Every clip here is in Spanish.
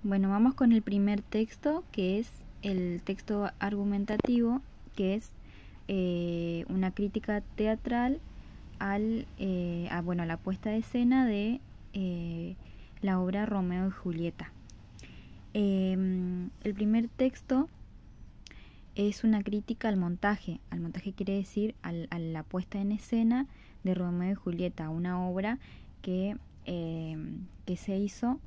Bueno, vamos con el primer texto, que es el texto argumentativo, que es una crítica teatral a la puesta de escena de la obra Romeo y Julieta. El primer texto es una crítica al montaje. Al montaje quiere decir a la puesta en escena de Romeo y Julieta, una obra que se hizo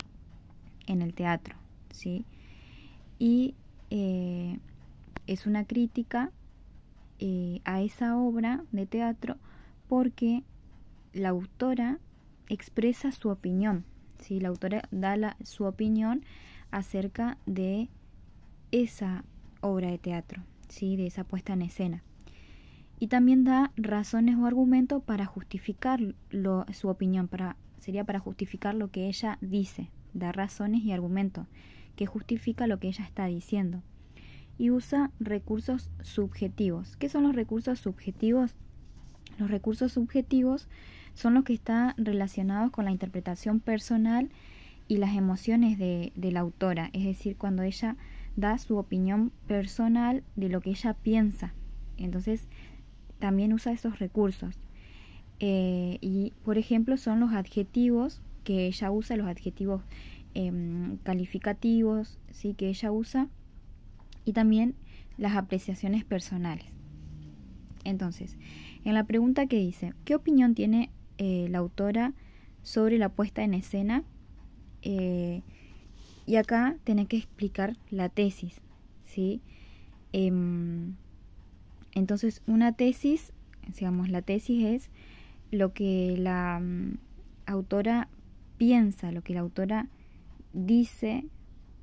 en el teatro, ¿sí? Y es una crítica a esa obra de teatro porque la autora expresa su opinión, ¿sí? La autora da su opinión acerca de esa obra de teatro, ¿sí? De esa puesta en escena. Y también da razones o argumentos para justificar su opinión, sería para justificar lo que ella dice, da razones y argumentos que justifica lo que ella está diciendo. Y usa recursos subjetivos. ¿Qué son los recursos subjetivos? Los recursos subjetivos son los que están relacionados con la interpretación personal y las emociones de la autora, es decir, cuando ella da su opinión personal de lo que ella piensa. Entonces, también usa esos recursos. Y, por ejemplo, son los adjetivos que ella usa, los adjetivos calificativos, ¿sí? Que ella usa, y también las apreciaciones personales. Entonces, en la pregunta que dice, ¿qué opinión tiene la autora sobre la puesta en escena? Y acá tenés que explicar la tesis, ¿sí? Entonces, una tesis, digamos, la tesis es lo que la autora piensa, lo que la autora dice,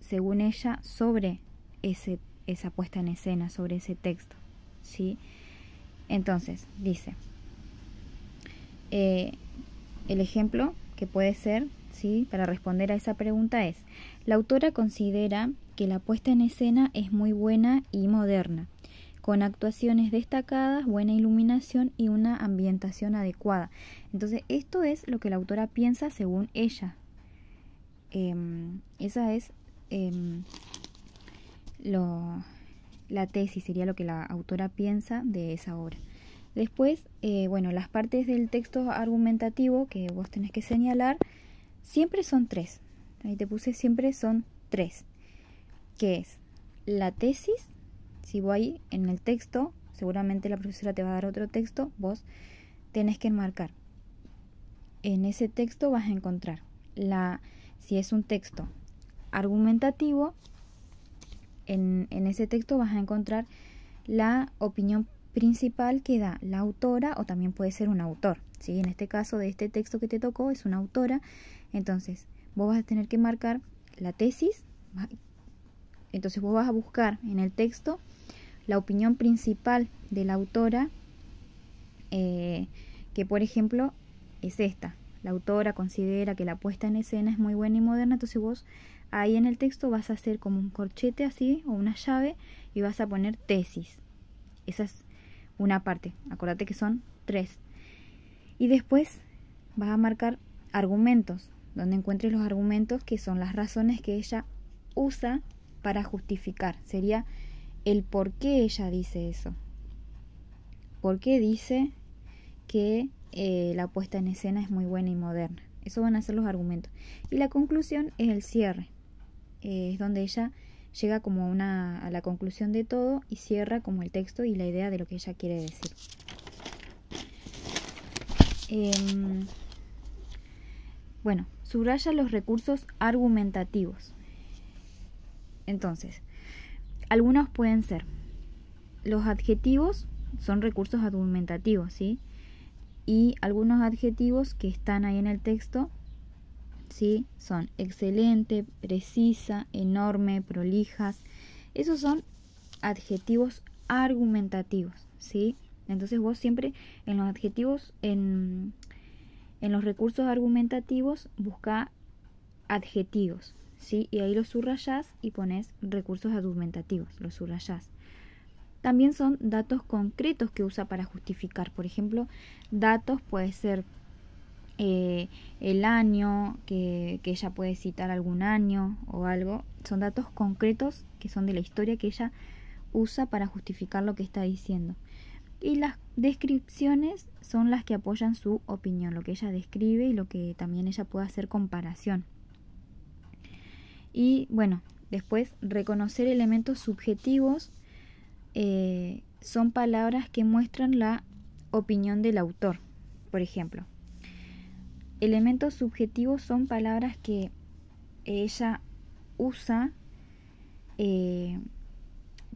según ella, sobre esa puesta en escena, sobre ese texto, ¿sí? Entonces, dice, el ejemplo que puede ser, ¿sí? Para responder a esa pregunta es, la autora considera que la puesta en escena es muy buena y moderna, con actuaciones destacadas, buena iluminación y una ambientación adecuada. Entonces, esto es lo que la autora piensa según ella. Esa es la tesis, sería lo que la autora piensa de esa obra. Después, las partes del texto argumentativo que vos tenés que señalar siempre son 3. Ahí te puse siempre son 3. Que es la tesis. Si vos ahí en el texto, seguramente la profesora te va a dar otro texto, vos tenés que enmarcar. En ese texto vas a encontrar si es un texto argumentativo, en ese texto vas a encontrar la opinión principal que da la autora, o también puede ser un autor, ¿sí? En este caso de este texto que te tocó es una autora. Entonces vos vas a tener que marcar la tesis. Entonces vos vas a buscar en el texto la opinión principal de la autora, que por ejemplo es esta. La autora considera que la puesta en escena es muy buena y moderna. Entonces vos ahí en el texto vas a hacer como un corchete así, o una llave, y vas a poner tesis. Esa es una parte. Acordate que son 3. Y después vas a marcar argumentos, donde encuentres los argumentos, que son las razones que ella usa para justificar. Sería el por qué ella dice eso. ¿Por qué dice que la puesta en escena es muy buena y moderna? Eso van a ser los argumentos. Y la conclusión es el cierre. Es donde ella llega como a la conclusión de todo y cierra como el texto y la idea de lo que ella quiere decir. Subraya los recursos argumentativos. Entonces, algunos pueden ser los adjetivos, son recursos argumentativos, ¿sí? Y algunos adjetivos que están ahí en el texto, ¿sí? Son excelente, precisa, enorme, prolijas. Esos son adjetivos argumentativos, ¿sí? Entonces vos siempre en los adjetivos, en los recursos argumentativos, busca adjetivos, ¿sí? Y ahí los subrayás y pones recursos argumentativos, los subrayás. También son datos concretos que usa para justificar. Por ejemplo, datos puede ser el año, que ella puede citar algún año o algo. Son datos concretos que son de la historia que ella usa para justificar lo que está diciendo. Y las descripciones son las que apoyan su opinión, lo que ella describe y lo que también ella puede hacer comparación. Y bueno, después reconocer elementos subjetivos son palabras que muestran la opinión del autor. Por ejemplo, elementos subjetivos son palabras que ella usa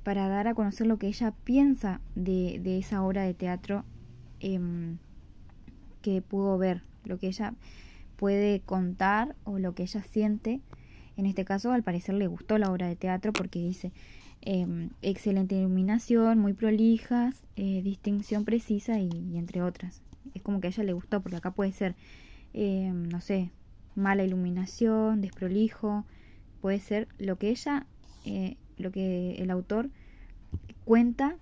para dar a conocer lo que ella piensa de esa obra de teatro que pudo ver, lo que ella puede contar o lo que ella siente. En este caso, al parecer le gustó la obra de teatro porque dice excelente iluminación, muy prolijas, distinción precisa y entre otras. Es como que a ella le gustó, porque acá puede ser, no sé, mala iluminación, desprolijo, puede ser lo que ella, lo que el autor cuenta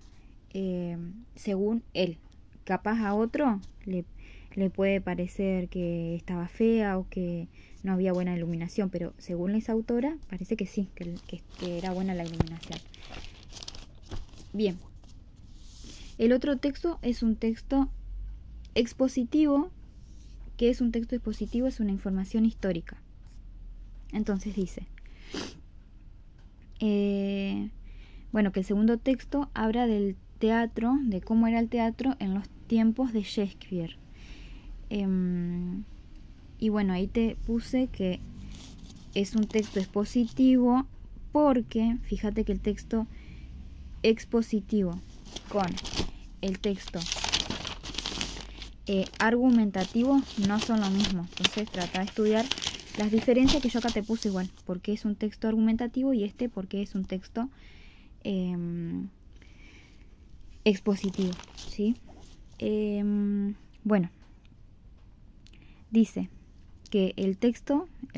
según él. Capaz a otro le puede parecer que estaba fea o que no había buena iluminación, pero según esa autora parece que sí, que era buena la iluminación. Bien, el otro texto es un texto expositivo. ¿Qué es un texto expositivo? Es una información histórica. Entonces dice, bueno, que el segundo texto habla del teatro, de cómo era el teatro en los tiempos de Shakespeare. Y bueno, ahí te puse que es un texto expositivo porque, fíjate que el texto expositivo con el texto argumentativo no son lo mismo. Entonces trata de estudiar las diferencias que yo acá te puse igual. Porque es un texto argumentativo y porque es un texto expositivo, ¿sí? Bueno, dice que el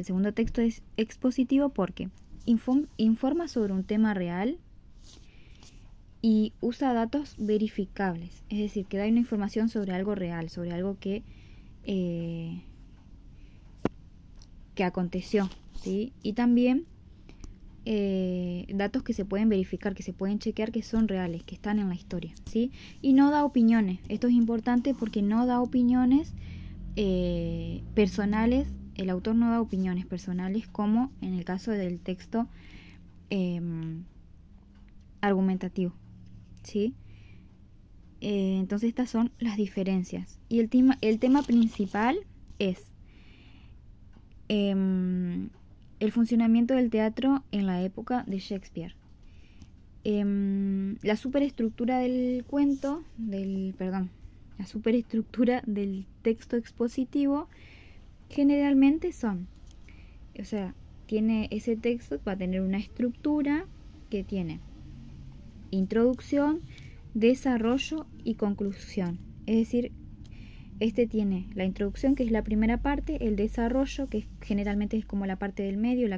segundo texto es expositivo porque informa sobre un tema real y usa datos verificables, es decir, que da una información sobre algo real, sobre algo que aconteció, ¿sí? Y también datos que se pueden verificar, que se pueden chequear, que son reales, que están en la historia, ¿sí? Y no da opiniones. Esto es importante porque no da opiniones personales. El autor no da opiniones personales como en el caso del texto argumentativo, ¿sí? Entonces estas son las diferencias. Y el tema principal es el funcionamiento del teatro en la época de Shakespeare. La superestructura del cuento, la superestructura del texto expositivo generalmente ese texto va a tener una estructura que tiene introducción, desarrollo y conclusión. Es decir, tiene la introducción, que es la primera parte, el desarrollo, que generalmente es como la parte del medio,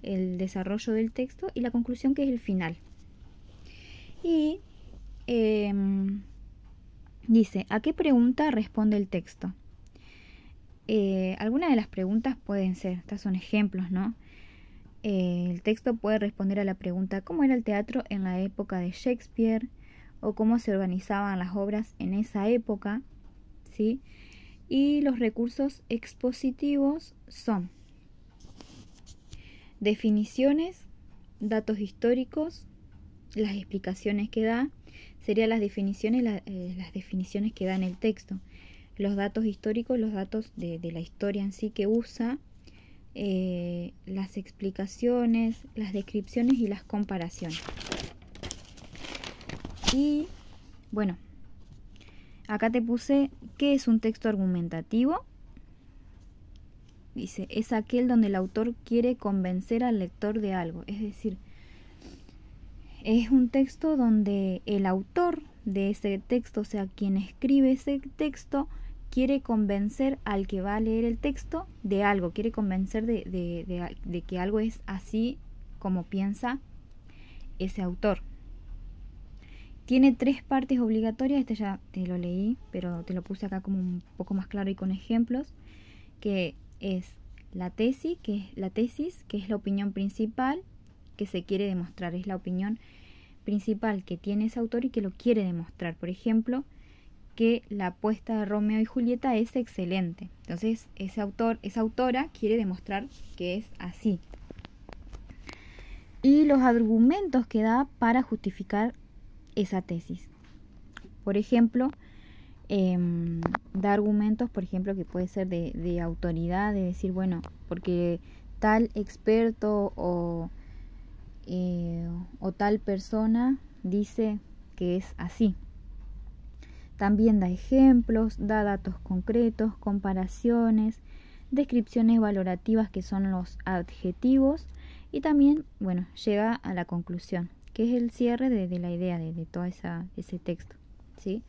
el desarrollo del texto, y la conclusión, que es el final. Y dice, ¿a qué pregunta responde el texto? Algunas de las preguntas pueden ser, estas son ejemplos, ¿no? El texto puede responder a la pregunta ¿cómo era el teatro en la época de Shakespeare? O cómo se organizaban las obras en esa época, ¿sí? Y los recursos expositivos son definiciones, datos históricos, las explicaciones que da, serían las definiciones que da en el texto, los datos históricos, los datos de la historia en sí que usa, las explicaciones, las descripciones y las comparaciones. Y bueno, acá te puse ¿qué es un texto argumentativo? Dice, es aquel donde el autor quiere convencer al lector de algo. Es decir, es un texto donde el autor de ese texto, o sea, quien escribe ese texto, quiere convencer al que va a leer el texto de algo, quiere convencer de que algo es así como piensa ese autor. Tiene 3 partes obligatorias, este ya te lo leí, pero te lo puse acá como un poco más claro y con ejemplos. que es la tesis, que es la opinión principal que se quiere demostrar, es la opinión principal que tiene ese autor y que lo quiere demostrar. Por ejemplo, que la apuesta de Romeo y Julieta es excelente. Entonces, ese autor, esa autora quiere demostrar que es así. Y los argumentos que da para justificar esa tesis. Por ejemplo, da argumentos, por ejemplo, que puede ser de autoridad, de decir, bueno, porque tal experto o tal persona dice que es así. También da ejemplos, da datos concretos, comparaciones, descripciones valorativas que son los adjetivos y también, bueno, llega a la conclusión, que es el cierre de la idea de todo ese texto, ¿sí?